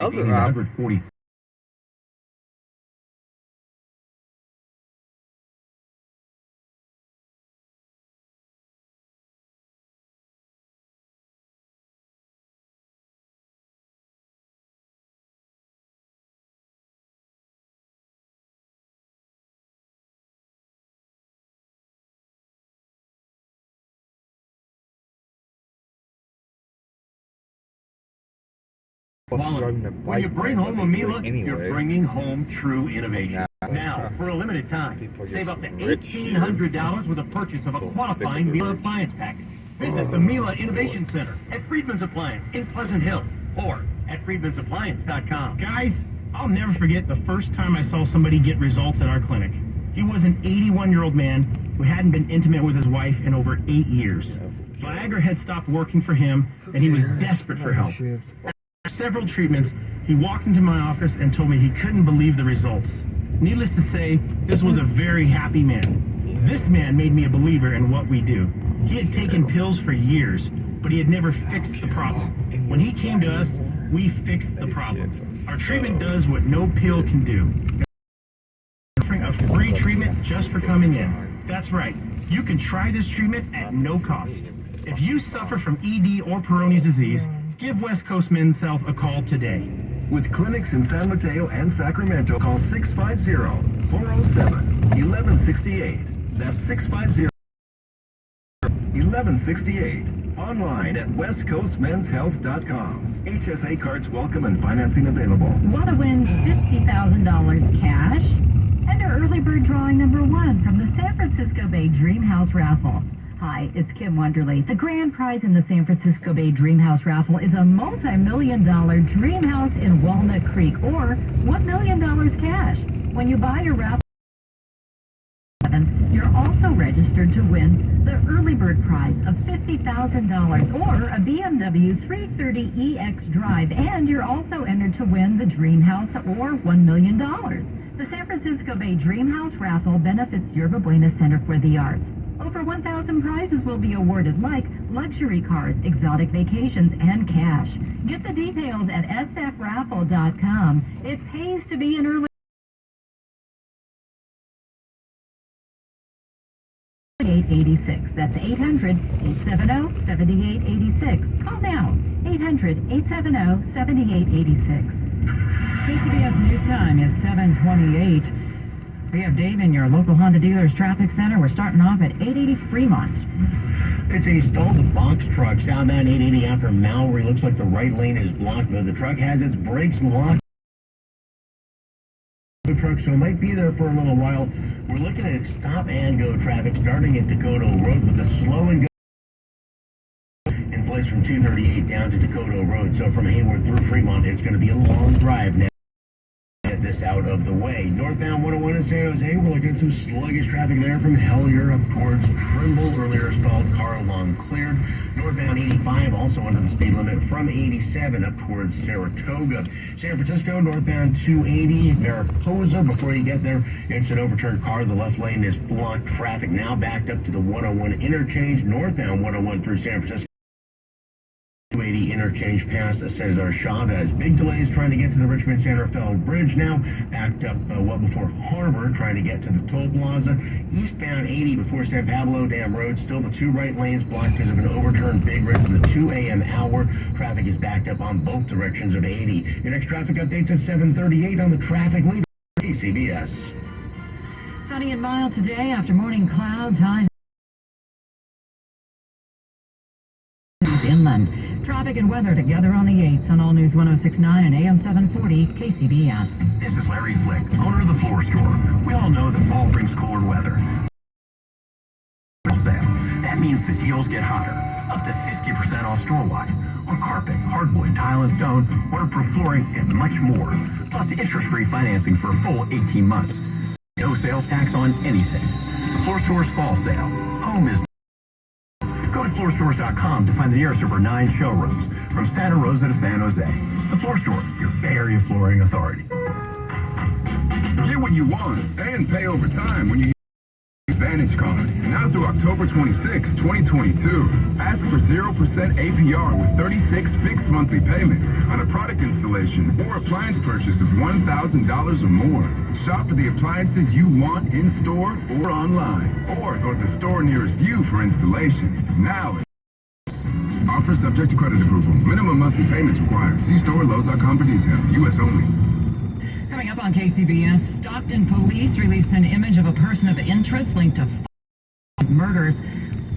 other option. When you bring home a Mila, you're bringing home true innovation. Now, for a limited time, save up to $1,800 with a purchase of a qualifying Mila appliance package. Visit the Mila Innovation Center at Friedman's Appliance in Pleasant Hill or at friedmansappliance.com. Guys, I'll never forget the first time I saw somebody get results at our clinic. He was an 81-year-old man who hadn't been intimate with his wife in over 8 years. Viagra had stopped working for him, and he was desperate for help. After several treatments, he walked into my office and told me he couldn't believe the results. Needless to say, this was a very happy man. This man made me a believer in what we do. He had taken pills for years, but he had never fixed the problem. When he came to us, we fixed the problem. Our treatment does what no pill can do. Offering a free treatment just for coming in. That's right. You can try this treatment at no cost. If you suffer from ED or Peyronie's disease, give West Coast Men's Health a call today. With clinics in San Mateo and Sacramento, call 650-407-1168. That's 650-1168. Online at westcoastmenshealth.com. HSA cards welcome and financing available. Want to win $50,000 cash? Enter early bird drawing number 1 from the San Francisco Bay Dream House Raffle. Hi, it's Kim Wonderly. The grand prize in the San Francisco Bay Dream House Raffle is a multi-million-dollar dream house in Walnut Creek, or $1 million cash. When you buy your raffle, you're also registered to win the early bird prize of $50,000 or a BMW 330EX drive, and you're also entered to win the dream house or $1 million. The San Francisco Bay Dream House Raffle benefits Yerba Buena Center for the Arts. Over 1,000 prizes will be awarded, like luxury cars, exotic vacations, and cash. Get the details at sfraffle.com. It pays to be an early 886. That's 800-870-7886. Call now. 800-870-7886. KCBS News Time is 7:28. We have Dave in your local Honda dealers traffic center. We're starting off at 880 Fremont. It's a stalled box truck southbound 880 after Mallory. Looks like the right lane is blocked, though the truck has its brakes locked. The truck, so it might be there for a little while. We're looking at stop and go traffic starting at Dakota Road with the slow and go in place from 238 down to Dakota Road. So from Hayward through Fremont, it's going to be a long drive now. Get this out of the way. Northbound 101 in San Jose, we're looking at some sluggish traffic there from Hellier up towards Trimble. Earlier stalled car along cleared. Northbound 85 also under the speed limit from 87 up towards Saratoga. San Francisco northbound 280 Mariposa. Before you get there, it's an overturned car. The left lane is blocked. Traffic now backed up to the 101 interchange. Northbound 101 through San Francisco. 280 interchange past Cesar Chavez. Big delays trying to get to the Richmond Santa Fe Bridge now. Backed up well before Harbor, trying to get to the toll plaza. Eastbound 80 before San Pablo Dam Road. Still the two right lanes blocked because of an overturned Big Rig for the 2 a.m. hour. Traffic is backed up on both directions of 80. Your next traffic updates at 7:38 on the traffic leader. KCBS. Sunny and mild today after morning clouds. Highs inland. Traffic and weather together on the 8s on All News 106.9 and AM 740 KCBS. This is Larry Flick, owner of the Floor Store. We all know that fall brings cooler weather. That means the deals get hotter, up to 50% off store-wide, on carpet, hardwood, tile and stone, waterproof flooring, and much more. Plus interest-free financing for a full 18 months. No sales tax on anything. The Floor Store's fall sale. Home is. Go to floorstores.com to find the nearest over 9 showrooms, from Santa Rosa to San Jose. The Floor Store, your Bay Area flooring authority. Get what you want and pay over time when you use Advantage. Advantage card. Now through October 26, 2022. Ask for 0% APR with 36 fixed monthly payments on a product installation or appliance purchase of $1,000 or more. Shop for the appliances you want in-store or online. Or go to the store nearest you for installation. Now, offer subject to credit approval. Minimum monthly payments required. See store Lowe's.com for details. U.S. only. Coming up on KCBS, Stockton police released an image of a person of interest linked to murders.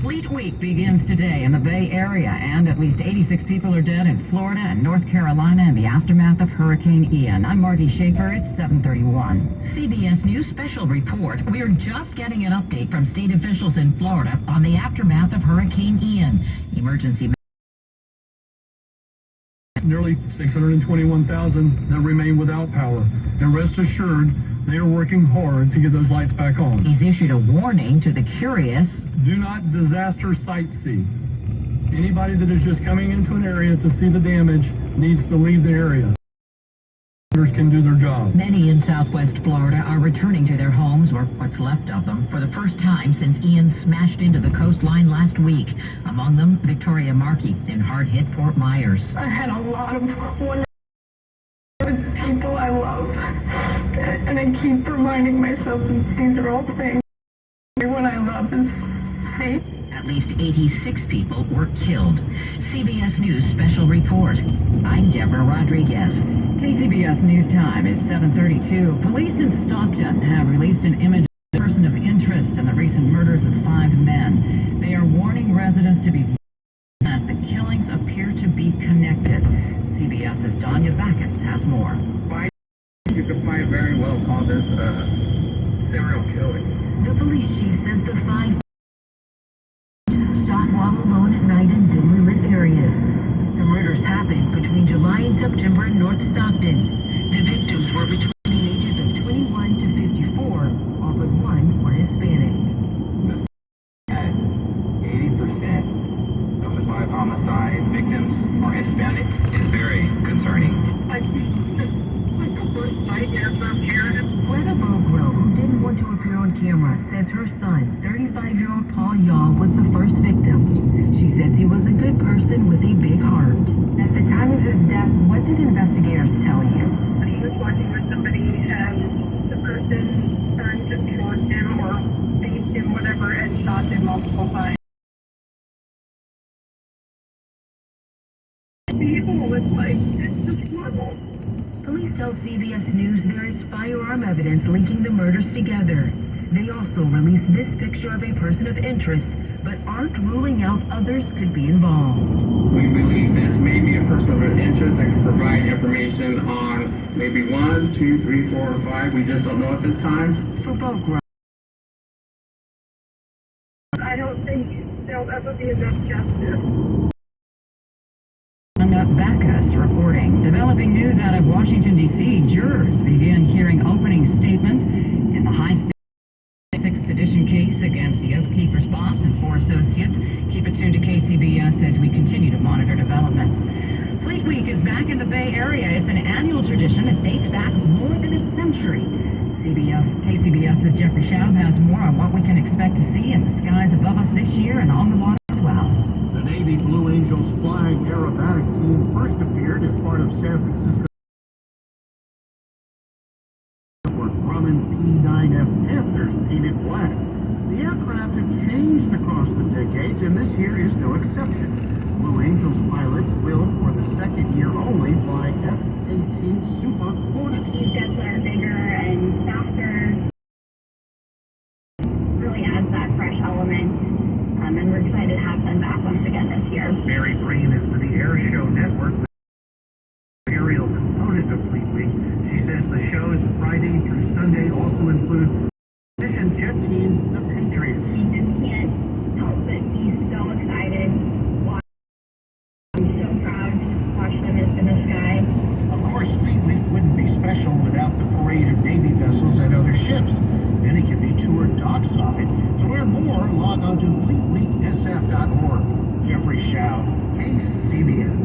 Fleet Week begins today in the Bay Area, and at least 86 people are dead in Florida and North Carolina in the aftermath of Hurricane Ian. I'm Marty Schaefer. It's 7:31. CBS News special report. We're just getting an update from state officials in Florida on the aftermath of Hurricane Ian. Emergency. Nearly 621,000 that remain without power. And rest assured, they are working hard to get those lights back on. He's issued a warning to the curious. Do not disaster sightsee. Anybody that is just coming into an area to see the damage needs to leave the area. Can do their job. Many in southwest Florida are returning to their homes, or what's left of them, for the first time since Ian smashed into the coastline last week. Among them, Victoria Markey in hard-hit Fort Myers. I had a lot of wonderful people I love, and I keep reminding myself that these are all things everyone I love is safe. At least 86 people were killed. CBS News special report. I'm Deborah Rodriguez. KCBS News Time is 7:32. Police in Stockton have released an image of a person of interest in the recent murders of 5 men. They are warning residents to be vigilant. The killings appear to be connected. CBS's Danya Backus has more. You could might very well call this serial killing. The police chief says the 5 shot while alone at night in dimly lit areas. The murders happened between July and September in North Stockton. The victims were between the ages of 21 to 54, all but one were Hispanic. 80% of the 5 homicide victims are Hispanic. It's very concerning. Greta Bogrove, who didn't want to appear on camera, says her son, 35-year-old Paul Yaw, was the first victim. She says he was a good person with a big heart. At the time of his death, what did investigators tell you? He was working with somebody, and the person turned towards him or faced him, whatever, and shot him multiple times. People was like, it's just normal. Police tell CBS News there is firearm evidence linking the murders together. They also released this picture of a person of interest, but aren't ruling out others could be involved. We believe this may be a person of interest that can provide information on maybe 1, 2, 3, 4, or 5. We just don't know at this time. For Bogrove. I don't think there'll ever be enough justice. Backus reporting. Developing news out of Washington, D.C. Jurors began hearing opening statements in the high-stakes 6th edition case against the Upkeeper's boss and 4 associates. Keep it tuned to KCBS as we continue to monitor developments. Fleet Week is back in the Bay Area. It's an annual tradition that dates back more than a century. KCBS's Jeffrey Schaub has more on what we can expect to see in the skies above us this year and on the water as well. The Navy Blue Angels flying aerobatic team first appeared as part of San Francisco Grumman P-9F Panthers painted black. The aircraft have changed across the decades, and this year is no exception. Blue Angels pilots will, for the second year only, fly F-18 Super Hornets. These jets are bigger and faster. Really adds that fresh element. And we're excited to have them back once again this year. Mary Green is for the Air Show Network, the aerial component of Fleet Week. She says the shows Friday through Sunday also include mission jet team, the Patriots. We just can't help but be so excited. I'm so proud to watch them into the sky. Of course, Fleet Week wouldn't be special without the parade of Navy vessels and other ships. Many can be toured dockside. To learn more, log on to fleetweeksf.org. Jeffrey Schaub, KCBS.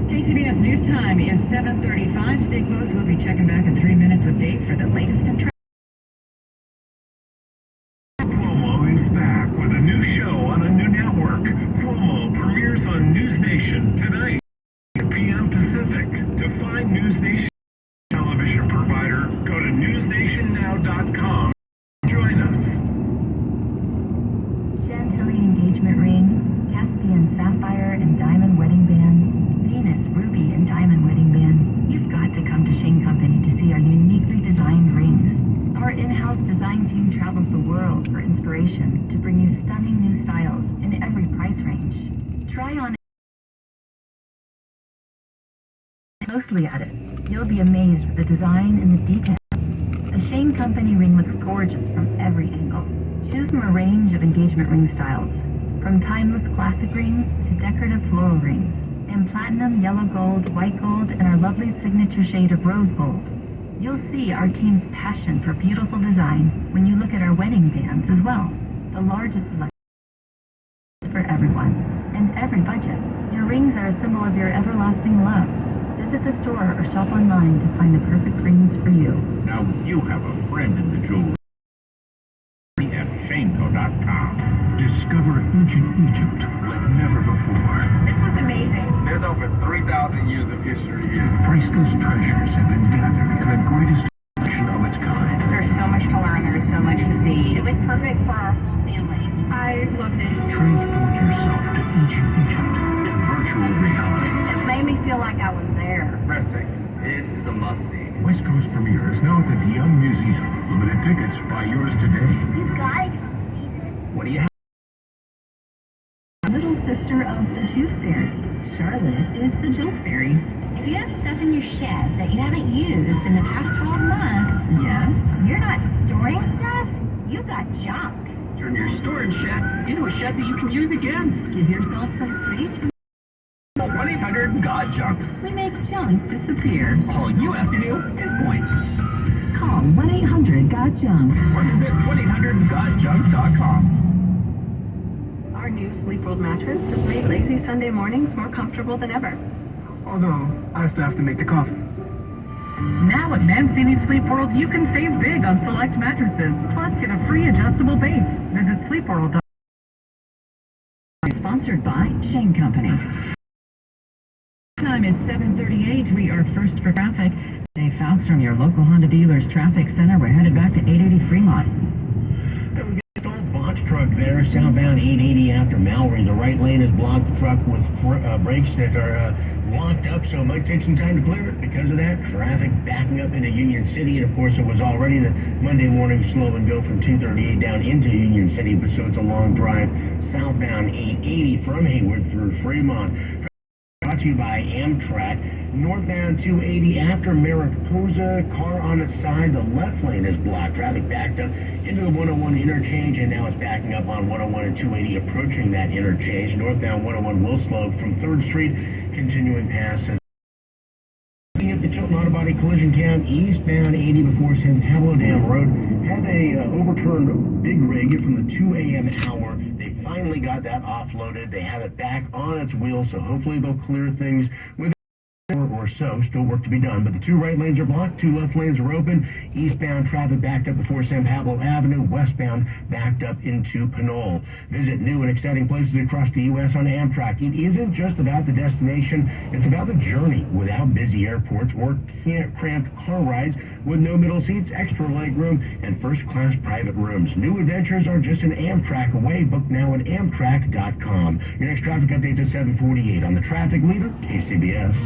KCBS News Time is 7:35. Stay close. We'll be checking back in 3 minutes with Dave for the latest in traffic. Long DashCam.com. Join us. Chantilly engagement ring, Caspian sapphire and diamond wedding band, Venus ruby and diamond wedding band. You've got to come to Shane Company to see our uniquely designed rings. Our in-house design team travels the world for inspiration to bring you stunning new styles in every price range. Try on closely at it. You'll be amazed with the design and the detail. The Shane Company ring looks gorgeous from every angle. Choose from a range of engagement ring styles, from timeless classic rings to decorative floral rings, in platinum, yellow gold, white gold, and our lovely signature shade of rose gold. You'll see our team's passion for beautiful design when you look at our wedding bands as well. The largest selection for everyone and every budget. Your rings are a symbol of your everlasting love. Visit the store or shop online to find the perfect rings for you. Now you have a friend in the jewelry at Shaneko.com. Discover ancient Egypt like never before. This was amazing. There's over 3,000 years of history here. Priceless treasures have been gathered in the greatest collection of its kind. There's so much to learn. There's so much to see. It was perfect for our whole family. I loved it. Transport yourself to ancient Egypt in virtual reality. It made me feel like I was there. Breathtaking. This is a must-see. West Coast premiere is now at the Young Museum. Limited tickets. Buy yours today. You guys. What do you have? Little sister of the Tooth Fairy. Charlotte is the Junk Fairy. If you have stuff in your shed that you haven't used in the past 12 months, Yes? you're not storing stuff, you got junk. Turn your storage shed into a shed that you can use again. Give yourself some space. 1-800-GOT-JUNK. We make junk disappear. All you have to do is point. Call 1-800-GOT-JUNK. Or visit 1-800-GOTJUNK.com. Our new Sleep World mattress has made lazy Sunday mornings more comfortable than ever. Although, I still have to make the coffee. Now at Mancini Sleep World, you can save big on select mattresses. Plus, get a free adjustable base. Visit sleepworld.com. Sponsored by Shane Company. Time is 7:38. We are first for traffic. Dave Fouts from your local Honda dealers traffic center. We're headed back to 880 Fremont. We got an old box truck there, southbound 880 after Mallory. The right lane is blocked. The truck with brakes that are locked up, so it might take some time to clear it. Because of that, traffic backing up into Union City, and of course it was already the Monday morning slow and go from 238 down into Union City, but so it's a long drive southbound 880 from Hayward through Fremont. Brought to you by Amtrak. Northbound 280 after Mariposa, car on its side. The left lane is blocked. Traffic backed up into the 101 interchange, and now it's backing up on 101 and 280 approaching that interchange. Northbound 101 will slow from 3rd Street, continuing past. At the Tilton Auto Body collision cam, eastbound 80 before San Pablo Dam Road, had a overturned big rig from the 2 a.m. hour. They finally got that offloaded. They have it back on its wheels, so hopefully they'll clear things within an hour or so. Still work to be done, but the 2 right lanes are blocked, 2 left lanes are open. Eastbound traffic backed up before San Pablo Avenue, westbound backed up into Pinole. Visit new and exciting places across the U.S. on Amtrak. It isn't just about the destination, it's about the journey without busy airports or cramped car rides with no middle seats, extra leg room, and first-class private rooms. New adventures are just an Amtrak away. Book now at Amtrak.com. Your next traffic update is 7:48 on the traffic leader, KCBS.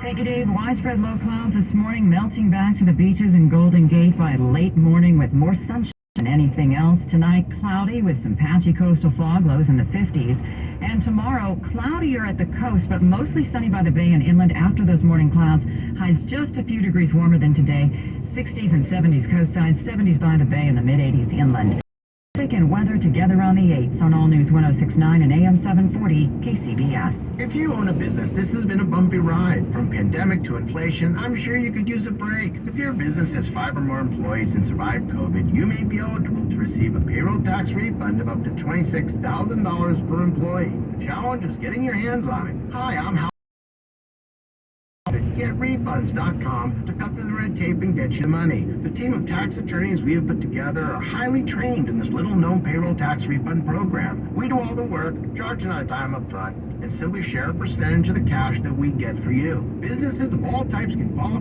Thank you, Dave. Widespread low clouds this morning, melting back to the beaches in Golden Gate by late morning with more sunshine than anything else. Tonight, cloudy with some patchy coastal fog, lows in the 50s. And tomorrow, cloudier at the coast, but mostly sunny by the bay and inland after those morning clouds. Highs just a few degrees warmer than today. 60s and 70s coastside, 70s by the bay, and the mid-80s inland. Traffic and weather together on the 8s on All News 106.9 and AM 740 KCBS. If you own a business, this has been a bumpy ride. From pandemic to inflation, I'm sure you could use a break. If your business has 5 or more employees and survived COVID, you may be eligible to receive a payroll tax refund of up to $26,000 per employee. The challenge is getting your hands on it. Hi, I'm Hal. GetRefunds.com to cut through the red tape and get you the money. The team of tax attorneys we have put together are highly trained in this little-known payroll tax refund program. We do all the work, charge a dime up front, and simply share a percentage of the cash that we get for you. Businesses of all types can qualify.